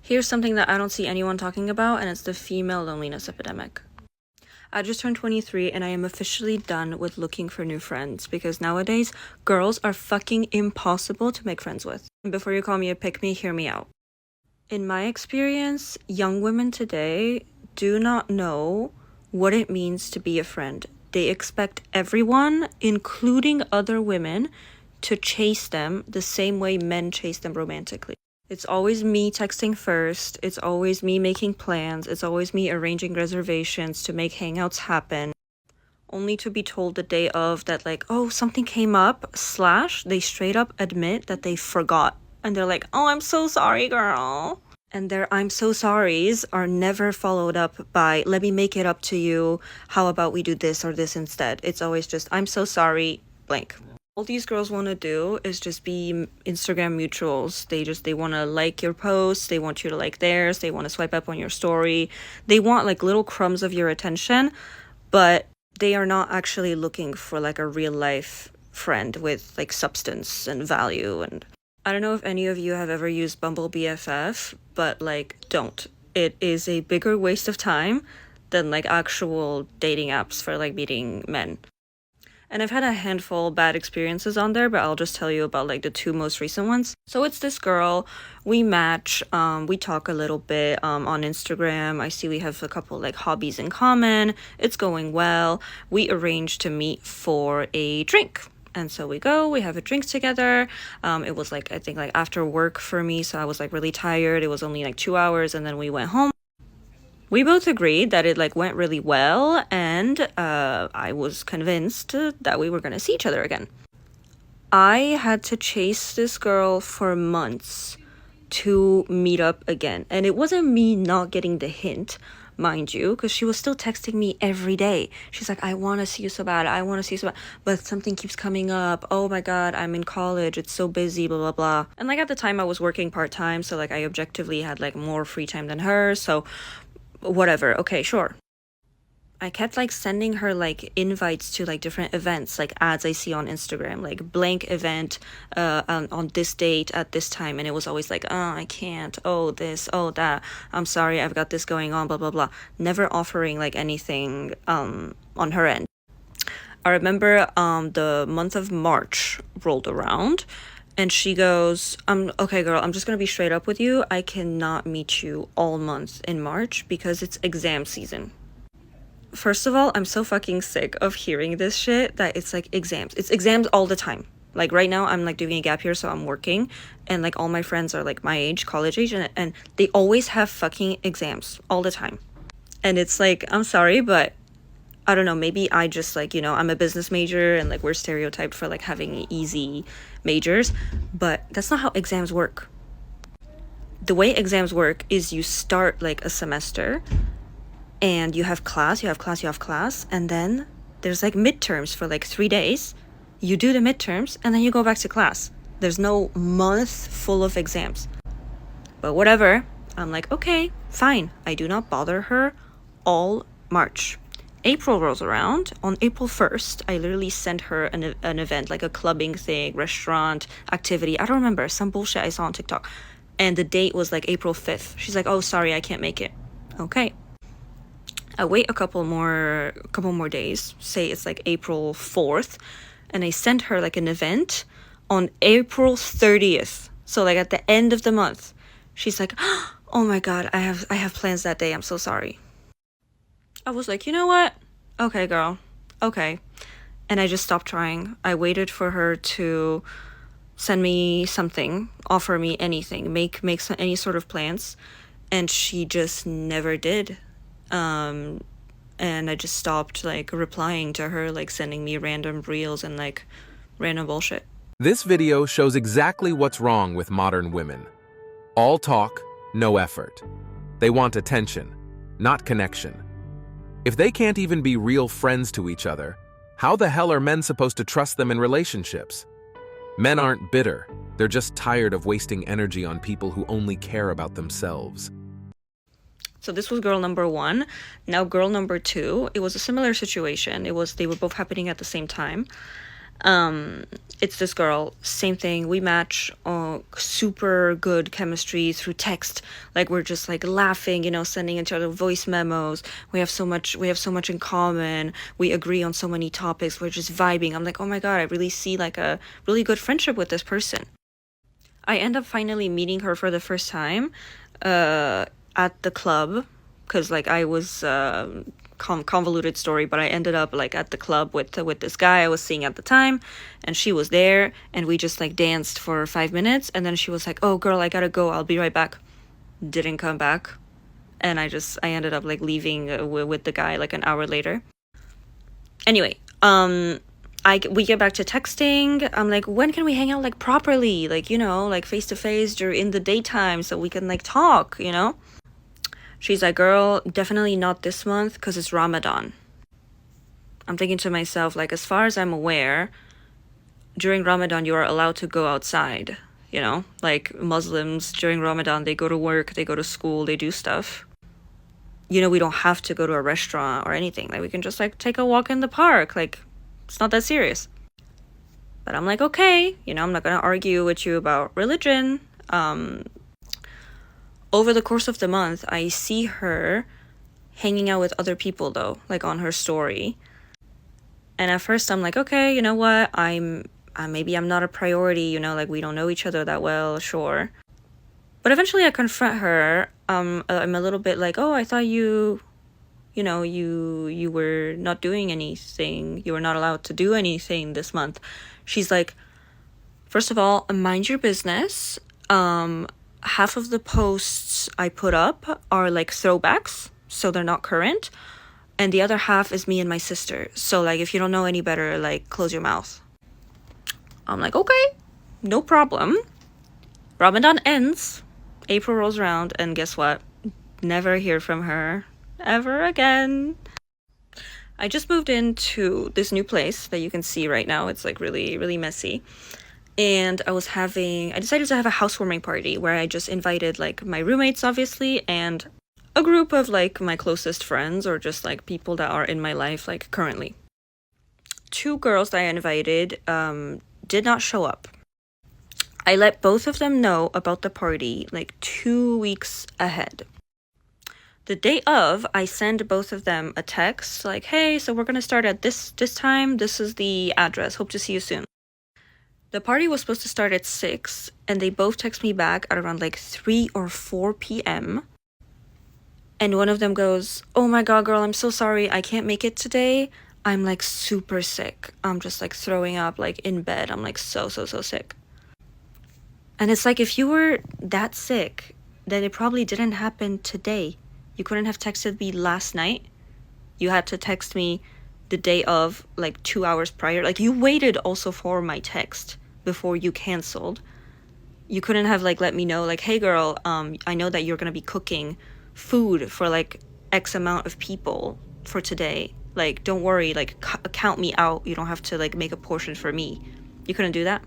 Here's something that I don't see anyone talking about, and it's the female loneliness epidemic. I just turned 23 and I am officially done with looking for new friends because nowadays, girls are fucking impossible to make friends with. Before you call me a pick-me, hear me out. In my experience, young women today do not know what it means to be a friend. They expect everyone, including other women, to chase them the same way men chase them romantically. It's always me texting first, it's always me making plans, it's always me arranging reservations to make hangouts happen, only to be told the day of that like, oh, something came up, / they straight up admit that they forgot. And they're like, oh, I'm so sorry, girl. And their I'm so sorries are never followed up by, let me make it up to you, how about we do this or this instead. It's always just, I'm so sorry, blank. All these girls want to do is just be Instagram mutuals. They want to like your posts, they want you to like theirs, they want to swipe up on your story. They want like little crumbs of your attention, but they are not actually looking for like a real life friend with like substance and value. And I don't know if any of you have ever used Bumble BFF, but like don't. It is a bigger waste of time than like actual dating apps for like meeting men. And I've had a handful bad experiences on there, but I'll just tell you about like the 2 most recent ones. So it's this girl, we match, we talk a little bit on Instagram. I see we have a couple like hobbies in common. It's going well. We arrange to meet for a drink. And so we go, we have a drink together. It was like, I think like after work for me. So I was like really tired. It was only like 2 hours and then we went home. We both agreed that it like went really well, and I was convinced that we were gonna see each other again. I had to chase this girl for months to meet up again, and it wasn't me not getting the hint, mind you, because she was still texting me every day. She's like, I want to see you so bad, I want to see you so bad, but something keeps coming up. Oh my god, I'm in college, it's so busy, blah blah blah. And like at the time I was working part-time, so like I objectively had like more free time than her, so whatever, okay, sure. I kept like sending her like invites to like different events, like ads I see on Instagram, like blank event on this date at this time, and it was always like, oh, I can't, oh this, oh that, I'm sorry, I've got this going on, blah blah blah. Never offering like anything on her end. I remember the month of March rolled around and she goes, okay, girl, I'm just gonna be straight up with you. I cannot meet you all month in March because it's exam season. First of all, I'm so fucking sick of hearing this shit that it's like exams. It's exams all the time. Like right now, I'm like doing a gap year, so I'm working. And like all my friends are like my age, college age, and they always have fucking exams all the time. And it's like, I'm sorry, but I don't know, maybe I just like, you know, I'm a business major and like we're stereotyped for like having easy majors, but that's not how exams work. The way exams work is you start like a semester and you have class, and then there's like midterms for like 3 days. You do the midterms and then you go back to class. There's no month full of exams. But whatever, I'm like, okay, fine. I do not bother her all March. April rolls around. On April 1st, I literally sent her an event, like a clubbing thing, restaurant, activity. I don't remember, some bullshit I saw on TikTok. And the date was like April 5th. She's like, oh, sorry, I can't make it. Okay. I wait a couple more days. Say it's like April 4th. And I sent her like an event on April 30th. So like at the end of the month. She's like, oh my god, I have plans that day. I'm so sorry. I was like, you know what? Okay, girl. Okay. And I just stopped trying. I waited for her to send me something, offer me anything, make any sort of plans. And she just never did. And I just stopped like replying to her, like sending me random reels and like random bullshit. This video shows exactly what's wrong with modern women. All talk, no effort. They want attention, not connection. If they can't even be real friends to each other, how the hell are men supposed to trust them in relationships? Men aren't bitter, they're just tired of wasting energy on people who only care about themselves. So this was girl number 1. Now girl number 2, it was a similar situation. They were both happening at the same time. It's this girl, same thing, we match, super good chemistry through text, like we're just like laughing, sending each other voice memos. We have so much in common, we agree on so many topics, we're just vibing. I'm like, oh my god, I really see like a really good friendship with this person. I end up finally meeting her for the first time at the club, because like I was convoluted story, but I ended up like at the club with this guy I was seeing at the time, and she was there, and we just like danced for 5 minutes, and then she was like, oh girl, I gotta go, I'll be right back. Didn't come back, and I ended up like leaving with the guy like an hour later. Anyway, we get back to texting. I'm like, when can we hang out like properly, like like face to face during in the daytime so we can like talk. She's like, girl, definitely not this month because it's Ramadan. I'm thinking to myself, like, as far as I'm aware, during Ramadan, you are allowed to go outside, Like, Muslims, during Ramadan, they go to work, they go to school, they do stuff. We don't have to go to a restaurant or anything. Like, we can just, like, take a walk in the park. Like, it's not that serious. But I'm like, okay, I'm not gonna argue with you about religion. Over the course of the month, I see her hanging out with other people though, like on her story. And at first I'm like, okay, you know what? Maybe I'm not a priority, like we don't know each other that well, sure. But eventually I confront her. I'm a little bit like, oh, I thought you were not doing anything. You were not allowed to do anything this month. She's like, first of all, mind your business. Half of the posts I put up are like throwbacks, so they're not current, and the other half is me and my sister, so like if you don't know any better, like close your mouth. I'm like, okay, no problem. Ramadan ends, April rolls around, and guess what? Never hear from her ever again. I just moved into this new place that you can see right now. It's like really, really messy. And I decided to have a housewarming party where I just invited like my roommates, obviously, and a group of like my closest friends or just like people that are in my life like currently. 2 girls that I invited did not show up. I let both of them know about the party like 2 weeks ahead. The day of, I send both of them a text like, hey, so we're gonna start at this time. This is the address. Hope to see you soon. The party was supposed to start at 6, and they both text me back at around like 3 or 4 p.m. And one of them goes, oh my god, girl, I'm so sorry. I can't make it today. I'm like super sick. I'm just like throwing up like in bed. I'm like so sick. And it's like, if you were that sick, then it probably didn't happen today. You couldn't have texted me last night. You had to text me the day of, like 2 hours prior. Like, you waited also for my text before you canceled. You couldn't have like let me know like, hey girl, I know that you're gonna be cooking food for like X amount of people for today. Like, don't worry, like count me out. You don't have to like make a portion for me. You couldn't do that.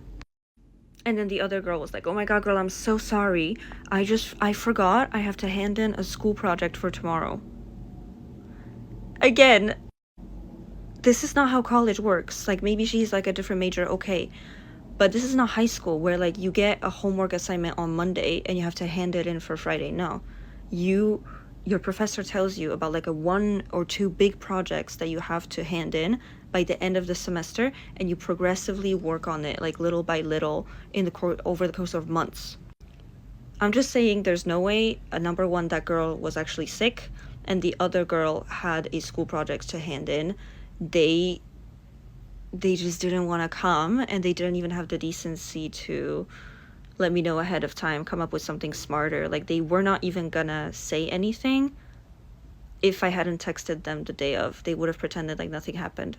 And then the other girl was like, oh my god, girl, I'm so sorry. I forgot I have to hand in a school project for tomorrow. Again, this is not how college works. Like, maybe she's like a different major, okay. But this is not high school where like you get a homework assignment on Monday and you have to hand it in for Friday. No. Your professor tells you about like a 1 or 2 big projects that you have to hand in by the end of the semester, and you progressively work on it like little by little over the course of months. I'm just saying, there's no way, number one, that girl was actually sick, and the other girl had a school project to hand in. They just didn't want to come, and they didn't even have the decency to let me know ahead of time, come up with something smarter. Like, they were not even gonna say anything. If I hadn't texted them the day of, they would have pretended like nothing happened.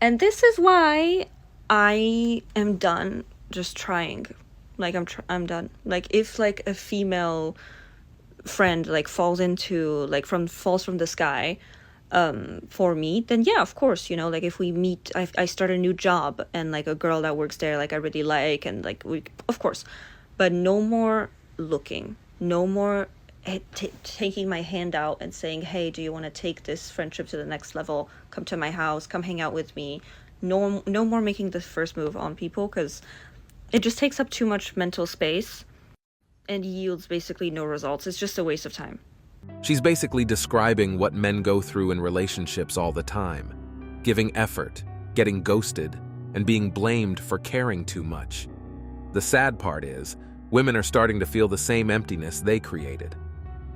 And this is why I am done just trying. Like, I'm done. Like, if like a female friend like falls from the sky for me, then yeah, of course, like if we meet, I start a new job and like a girl that works there like I really like, and like of course. But no more looking, no more taking my hand out and saying, hey, do you want to take this friendship to the next level? Come to my house, come hang out with me. No more making the first move on people, because it just takes up too much mental space and yields basically no results. It's just a waste of time. She's basically describing what men go through in relationships all the time. Giving effort, getting ghosted, and being blamed for caring too much. The sad part is, women are starting to feel the same emptiness they created.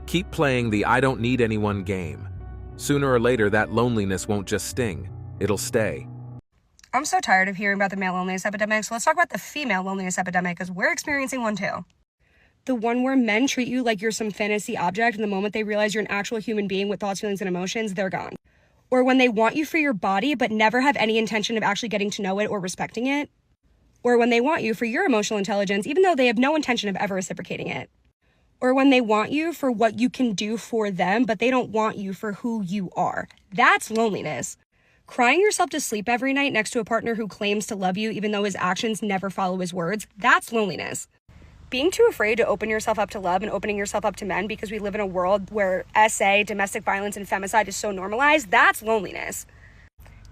Keep playing the I don't need anyone game. Sooner or later, that loneliness won't just sting, it'll stay. I'm so tired of hearing about the male loneliness epidemic, so let's talk about the female loneliness epidemic, because we're experiencing one too. The one where men treat you like you're some fantasy object, and the moment they realize you're an actual human being with thoughts, feelings, and emotions, they're gone. Or when they want you for your body, but never have any intention of actually getting to know it or respecting it. Or when they want you for your emotional intelligence, even though they have no intention of ever reciprocating it. Or when they want you for what you can do for them, but they don't want you for who you are. That's loneliness. Crying yourself to sleep every night next to a partner who claims to love you even though his actions never follow his words, that's loneliness. Being too afraid to open yourself up to love and opening yourself up to men because we live in a world where SA, domestic violence, and femicide is so normalized, that's loneliness.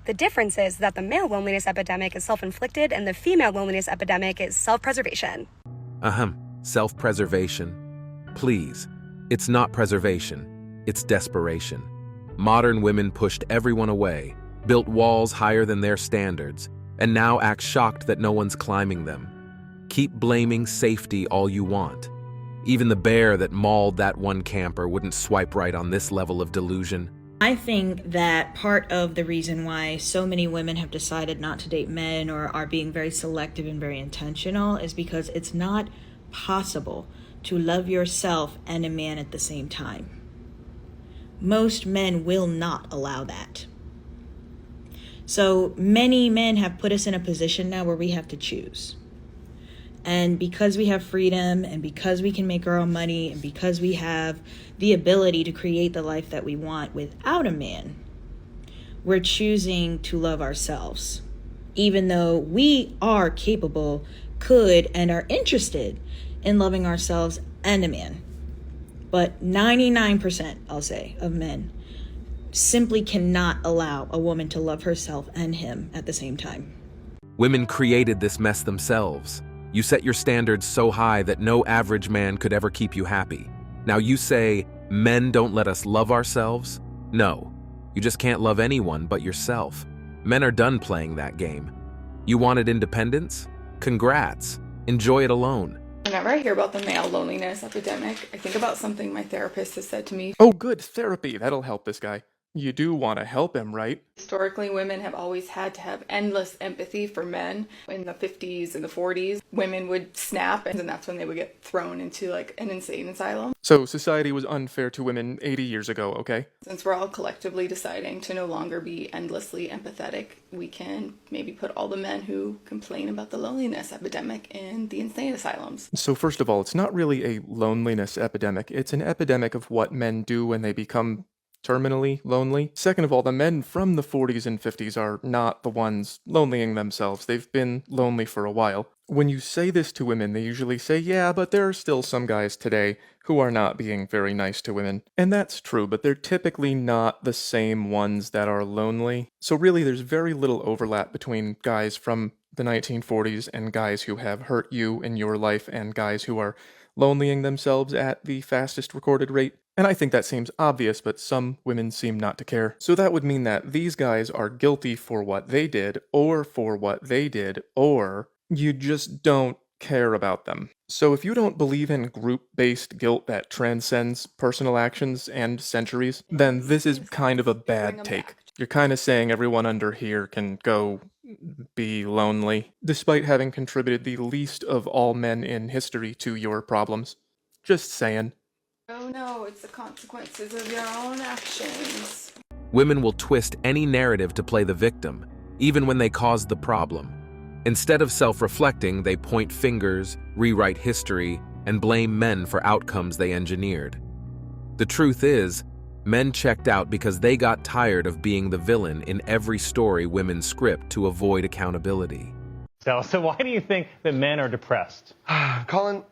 The difference is that the male loneliness epidemic is self-inflicted and the female loneliness epidemic is self-preservation. Self-preservation. Please, it's not preservation, it's desperation. Modern women pushed everyone away, built walls higher than their standards, and now act shocked that no one's climbing them. Keep blaming safety all you want. Even the bear that mauled that one camper wouldn't swipe right on this level of delusion. I think that part of the reason why so many women have decided not to date men or are being very selective and very intentional is because it's not possible to love yourself and a man at the same time. Most men will not allow that. So many men have put us in a position now where we have to choose. And because we have freedom and because we can make our own money and because we have the ability to create the life that we want without a man, we're choosing to love ourselves, even though we are capable, could, and are interested in loving ourselves and a man. But 99%, I'll say, of men simply cannot allow a woman to love herself and him at the same time. Women created this mess themselves. You set your standards so high that no average man could ever keep you happy. Now you say, men don't let us love ourselves? No, you just can't love anyone but yourself. Men are done playing that game. You wanted independence? Congrats. Enjoy it alone. Whenever I hear about the male loneliness epidemic, I think about something my therapist has said to me. Oh, good, therapy. That'll help this guy. You do want to help him, right? Historically, women have always had to have endless empathy for men. In the 50s and the 40s, women would snap, and that's when they would get thrown into like an insane asylum. So society was unfair to women 80 years ago, okay? Since we're all collectively deciding to no longer be endlessly empathetic, we can maybe put all the men who complain about the loneliness epidemic in the insane asylums. So first of all, it's not really a loneliness epidemic. It's an epidemic of what men do when they become terminally lonely. Second of all, the men from the 40s and 50s are not the ones lonelying themselves. They've been lonely for a while. When you say this to women, they usually say, yeah, but there are still some guys today who are not being very nice to women. And that's true, but they're typically not the same ones that are lonely. So really, there's very little overlap between guys from the 1940s and guys who have hurt you in your life and guys who are lonelying themselves at the fastest recorded rate. And I think that seems obvious, but some women seem not to care. So that would mean that these guys are guilty for what they did, or for what they did, or you just don't care about them. So if you don't believe in group-based guilt that transcends personal actions and centuries, then this is kind of a bad take. You're kind of saying everyone under here can go be lonely, despite having contributed the least of all men in history to your problems. Just saying. Oh no, it's the consequences of your own actions. Women will twist any narrative to play the victim, even when they caused the problem. Instead of self-reflecting, they point fingers, rewrite history, and blame men for outcomes they engineered. The truth is, men checked out because they got tired of being the villain in every story women script to avoid accountability. So why do you think that men are depressed? Colin,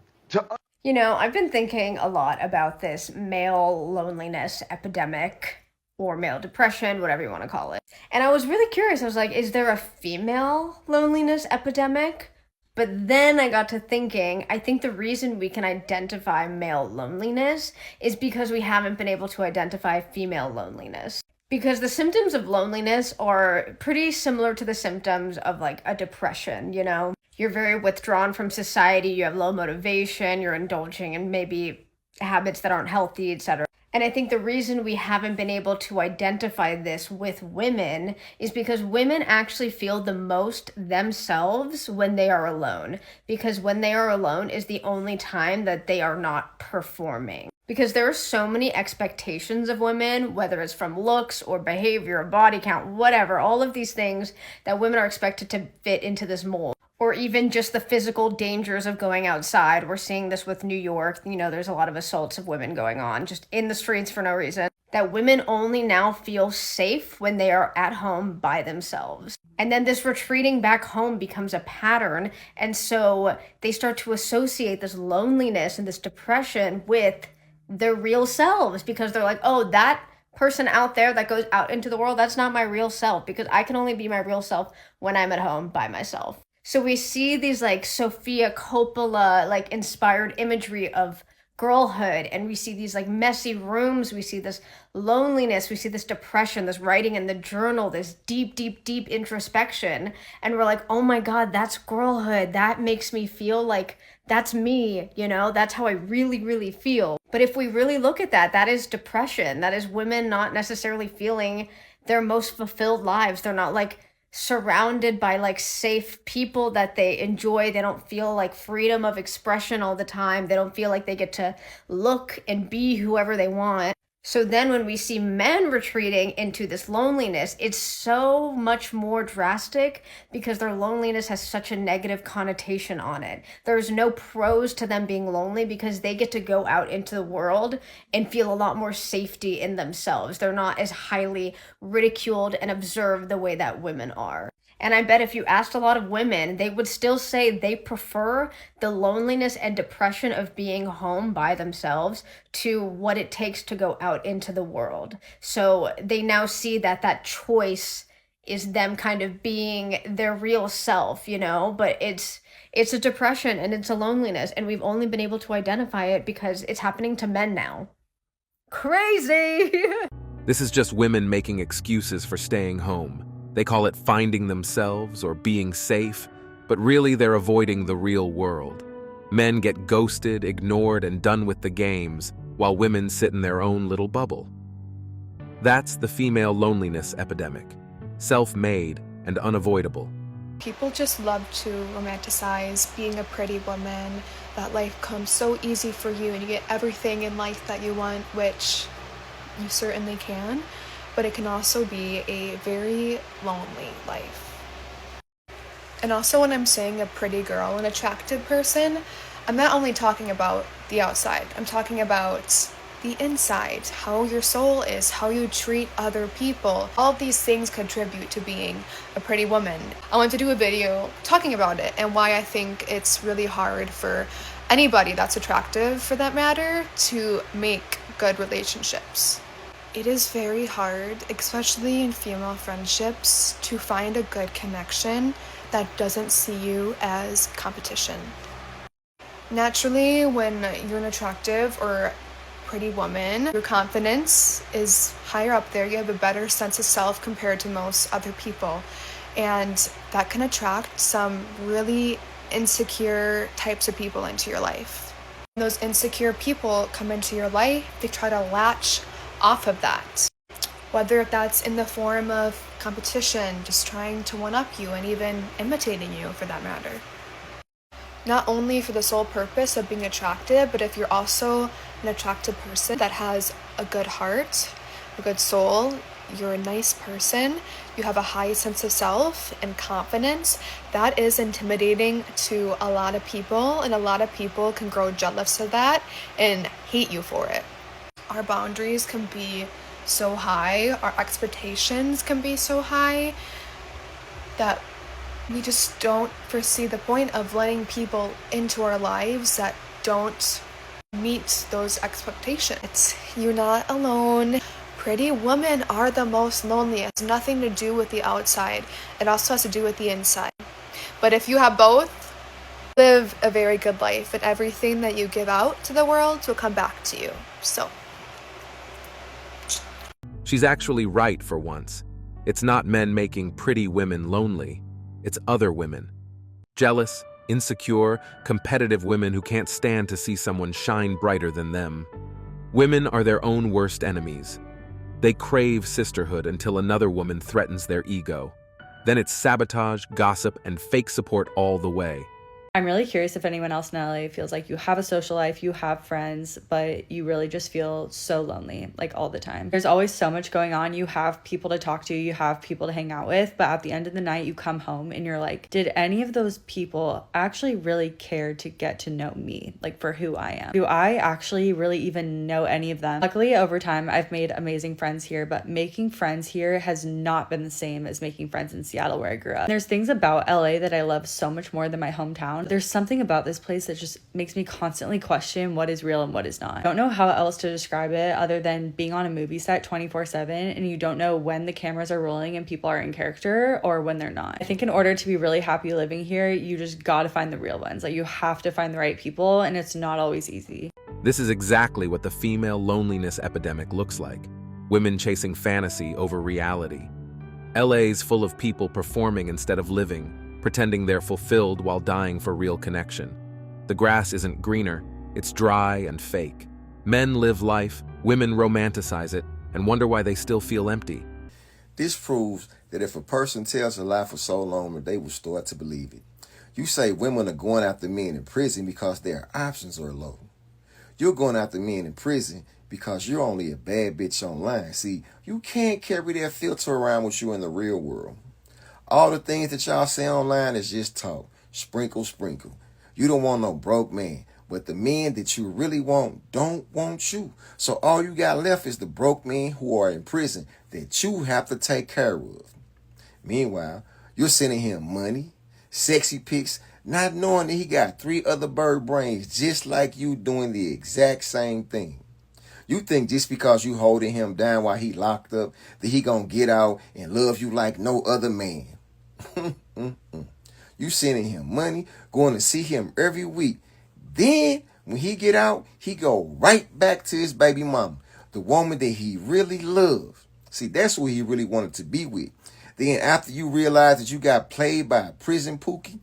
You know, I've been thinking a lot about this male loneliness epidemic. or male depression, whatever you want to call it. And I was really curious. I was like, is there a female loneliness epidemic? But then I got to thinking, I think the reason we can identify male loneliness is because we haven't been able to identify female loneliness. Because the symptoms of loneliness are pretty similar to the symptoms of like a depression, you know? You're very withdrawn from society, you have low motivation, you're indulging in maybe habits that aren't healthy, etc. And I think the reason we haven't been able to identify this with women is because women actually feel the most themselves when they are alone. Because when they are alone is the only time that they are not performing. Because there are so many expectations of women, whether it's from looks or behavior or body count, whatever, all of these things that women are expected to fit into this mold. Or even just the physical dangers of going outside. We're seeing this with New York. You know, there's a lot of assaults of women going on just in the streets for no reason. That women only now feel safe when they are at home by themselves. And then this retreating back home becomes a pattern. And so they start to associate this loneliness and this depression with their real selves because they're like, oh, that person out there that goes out into the world, that's not my real self because I can only be my real self when I'm at home by myself. So we see these like Sofia Coppola like inspired imagery of girlhood, and we see these like messy rooms, we see this loneliness, we see this depression, this writing in the journal, this deep introspection, and we're like, oh my god, that's girlhood. That makes me feel like that's me, you know, that's how I really feel. But if we really look at that, that is depression. That is women not necessarily feeling their most fulfilled lives. They're not like surrounded by like safe people that they enjoy. They don't feel like freedom of expression all the time. They don't feel like they get to look and be whoever they want. So then when we see men retreating into this loneliness, it's so much more drastic because their loneliness has such a negative connotation on it. There's no pros to them being lonely because they get to go out into the world and feel a lot more safety in themselves. They're not as highly ridiculed and observed the way that women are. And I bet if you asked a lot of women, they would still say they prefer the loneliness and depression of being home by themselves to what it takes to go out into the world. So they now see that that choice is them kind of being their real self, you know, but it's a depression and it's a loneliness, and we've only been able to identify it because it's happening to men now. Crazy! This is just women making excuses for staying home. They call it finding themselves or being safe, but really they're avoiding the real world. Men get ghosted, ignored, and done with the games, while women sit in their own little bubble. That's the female loneliness epidemic, self-made and unavoidable. People just love to romanticize being a pretty woman, that life comes so easy for you and you get everything in life that you want, which you certainly can. But it can also be a very lonely life. And also when I'm saying a pretty girl, an attractive person, I'm not only talking about the outside, I'm talking about the inside, how your soul is, how you treat other people. All of these things contribute to being a pretty woman. I want to do a video talking about it and why I think it's really hard for anybody that's attractive, for that matter, to make good relationships. It is very hard, especially in female friendships, to find a good connection that doesn't see you as competition. Naturally, when you're an attractive or pretty woman, your confidence is higher up there. You have a better sense of self compared to most other people. And that can attract some really insecure types of people into your life. When those insecure people come into your life, they try to latch off of that, whether that's in the form of competition, just trying to one-up you and even imitating you for that matter. Not only for the sole purpose of being attractive, but if you're also an attractive person that has a good heart, a good soul, you're a nice person, you have a high sense of self and confidence, that is intimidating to a lot of people, and a lot of people can grow jealous of that and hate you for it. Our boundaries can be so high, our expectations can be so high that we just don't foresee the point of letting people into our lives that don't meet those expectations. You're not alone. Pretty women are the most lonely. It has nothing to do with the outside. It also has to do with the inside. But if you have both, live a very good life, and everything that you give out to the world will come back to you. So. She's actually right for once. It's not men making pretty women lonely. It's other women. Jealous, insecure, competitive women who can't stand to see someone shine brighter than them. Women are their own worst enemies. They crave sisterhood until another woman threatens their ego. Then it's sabotage, gossip, and fake support all the way. I'm really curious if anyone else in LA feels like you have a social life, you have friends, but you really just feel so lonely, like all the time. There's always so much going on. You have people to talk to, you have people to hang out with, but at the end of the night, you come home and you're like, did any of those people actually really care to get to know me, like for who I am? Do I actually really even know any of them? Luckily, over time, I've made amazing friends here, but making friends here has not been the same as making friends in Seattle, where I grew up. There's things about LA that I love so much more than my hometown. There's something about this place that just makes me constantly question what is real and what is not. I don't know how else to describe it other than being on a movie set 24/7 and you don't know when the cameras are rolling and people are in character or when they're not. I think in order to be really happy living here, you just gotta find the real ones. Like you have to find the right people, and it's not always easy. This is exactly what the female loneliness epidemic looks like. Women chasing fantasy over reality. LA's full of people performing instead of living, pretending they're fulfilled while dying for real connection. The grass isn't greener, it's dry and fake. Men live life, women romanticize it, and wonder why they still feel empty. This proves that if a person tells a lie for so long, they will start to believe it. You say women are going after men in prison because their options are low. You're going after men in prison because you're only a bad bitch online. See, you can't carry that filter around with you in the real world. All the things that y'all say online is just talk. Sprinkle, sprinkle. You don't want no broke man. But the men that you really want don't want you. So all you got left is the broke men who are in prison that you have to take care of. Meanwhile, you're sending him money, sexy pics, not knowing that he got 3 other bird brains just like you doing the exact same thing. You think just because you holding him down while he locked up that he gonna get out and love you like no other man. You sending him money, going to see him every week. Then when he get out, he go right back to his baby mama, the woman that he really loved. See, that's who he really wanted to be with. Then after you realize that you got played by a prison pookie,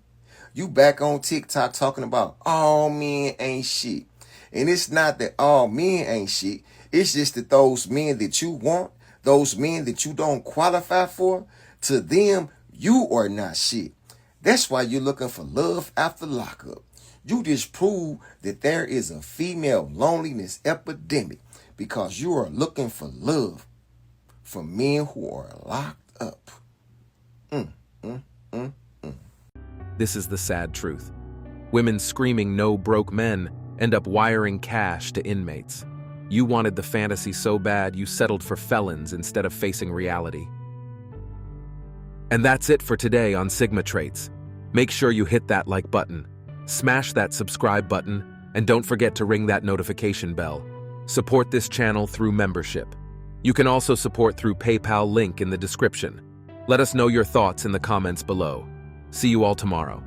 you back on TikTok talking about all men ain't shit. And it's not that all men ain't shit. It's just that those men that you want, those men that you don't qualify for, to them, you are not shit. That's why you're looking for love after lockup. You just prove that there is a female loneliness epidemic because you are looking for love from men who are locked up. This is the sad truth. Women screaming no broke men end up wiring cash to inmates. You wanted the fantasy so bad you settled for felons instead of facing reality. And that's it for today on Sigma Traits. Make sure you hit that like button, smash that subscribe button, and don't forget to ring that notification bell. Support this channel through membership. You can also support through PayPal link in the description. Let us know your thoughts in the comments below. See you all tomorrow.